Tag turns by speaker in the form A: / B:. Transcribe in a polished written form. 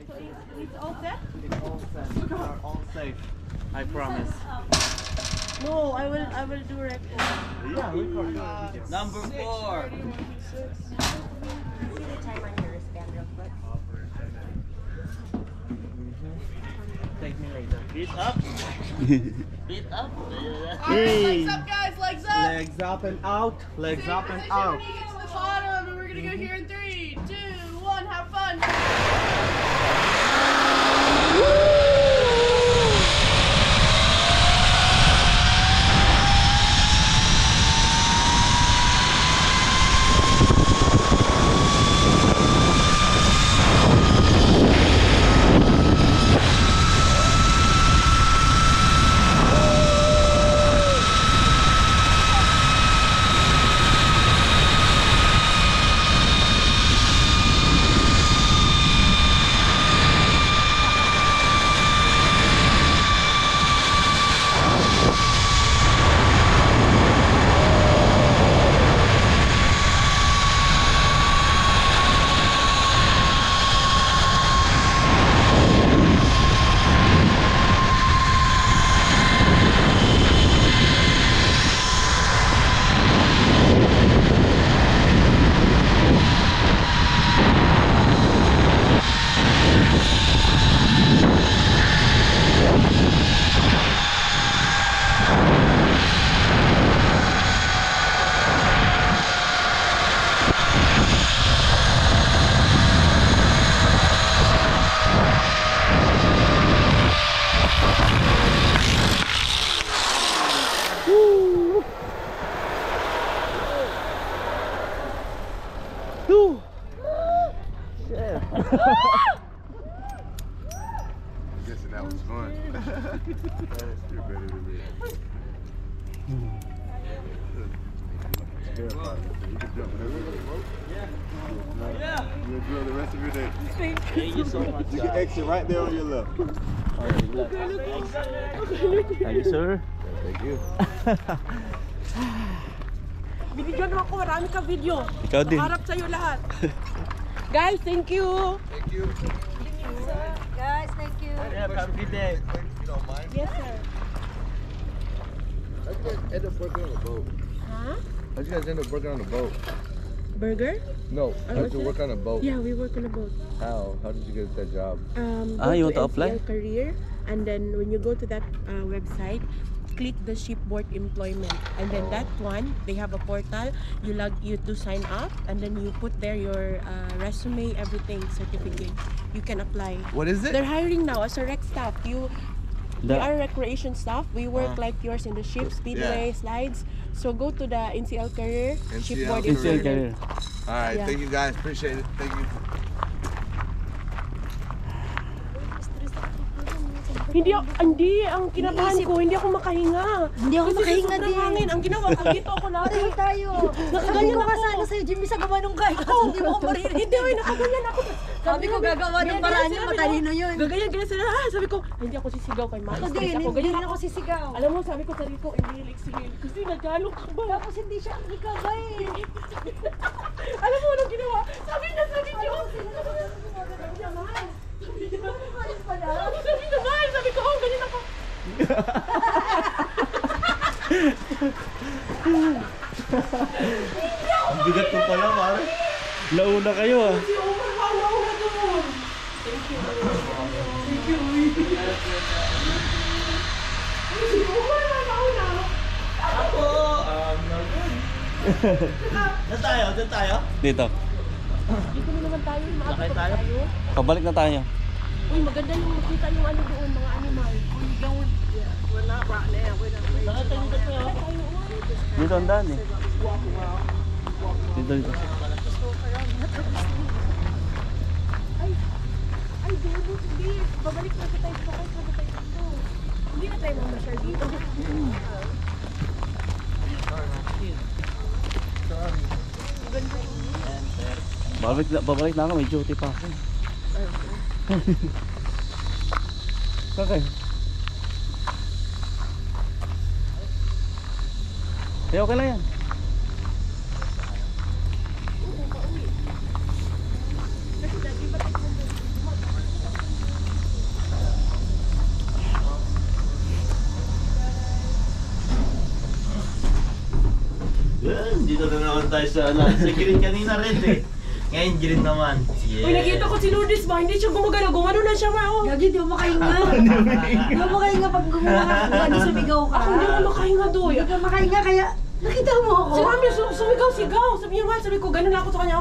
A: So it's all set?
B: It's all set. We are all safe. I promise.
A: No, I will do record.
B: Yeah, we can do it.
C: Number 4.
A: See the time on your wristband real quick.
B: Take me later.
C: Feet up. Feet up.
A: Alright, legs up guys, legs up!
B: Legs up and out. Legs
A: Same
B: up and
A: position
B: out.
A: when you get to the bottom, and we're gonna go here in 3, 2, 1, have fun!
D: I'm guessing that was fun. You're better than me. You can jump whenever you want.
C: Yeah.
D: You enjoy the rest of your day.
C: Thank you so much.
D: You can exit right there on your left.
B: Thank you, sir.
D: Thank you.
A: Binigyan mo ako, marami ka video.
B: Ikaw din.
A: Harap sa'yo lahat. Guys, thank you.
D: Thank you.
A: Guys, thank you.
C: Yeah, have a good day.
D: You don't mind?
A: Yes, sir.
D: How'd you guys end up working on the boat?
A: Huh?
D: How'd you guys end up working on the boat?
A: Burger?
D: No, how'd you work on a boat?
A: Yeah, we work on a boat.
D: How? How did you get that job?
A: Go
B: you want to apply?
A: NCL Career, and then when you go to that website, click the shipboard employment, and then that one, they have a portal. You to sign up, and then you put there your resume, everything, certificate. You can apply.
D: What is it?
A: They're hiring now as a rec staff. We are recreation staff. We work like yours in the ship, speedway, slides. So go to the NCL Career, shipboard
B: NCL
A: employment.
B: Career.
D: All right,
A: Yeah.
D: thank you guys. Appreciate it. Thank you.
A: Hindi ang kinabahan ko, hindi ako makahinga.
E: Hindi ako makahinga
A: sobrang
E: din.
A: hangin. Ang ginawa ko dito ako lagi.
E: Tayo tayo. Nakaganyan ko nga sana sa'yo, Jimmy, sa gumanong kahit hindi mo ako maririnig.
A: Hindi, nakaganyan ako.
E: Sabi ko gagawa ng paraan yung matalino yun.
A: Gagayan sila. Sabi ko, hindi ako sisigaw kay Mama.
E: Ako din, hindi rin ako sisigaw.
A: Alam mo, sabi ko sarili ko, inihilig sihil. Kasi nagalo ka ba?
E: Tapos hindi siya ikagay.
A: Alam mo anong ginawa? Sabi niya sa video. Sabi naman, sabi ko, ganyan ako.
B: Ang bigat ko pala, pare. Nauna kayo ah.
A: Si Omar, nauna doon. Thank you. Thank you. Si Omar, nauna.
C: Ako, Diyan tayo, diyan tayo.
B: Dito.
A: Dito na naman tayo.
C: Sakay tayo?
B: Pabalik na tayo.
A: Uy, maganda yung makita yung ano doon, mga animal.
C: Sakay tayo dito.
B: Dito ang daan eh. Dito.
A: Ay, Debo, hindi. Babalik na tayo sa sakay, sabi tayo dito. Hindi na tayo mamasyal dito.
B: Babalik na ako, may duty pa ako. Okay. Okay lang yan.
A: Kasi dati ba tayo
C: Dito na naman tayo sa ano. Sa green kanina red eh. Ngayon green naman. Yeah.
A: Uy, nakita ko si Lourdes ba? Hindi siya gumagano. Gumano na siya ba? Oh.
E: Gagi, di mo makahinga. Di mo makahinga pag gumawa ka kung gano'n sumigaw ka.
A: Ako hindi ako makahinga doy.
E: Hindi ka makahinga kaya nakita mo ako.
A: Si Mami sumigaw-sigaw. Sabi niya, sabi ko, ganun ako sa kanya.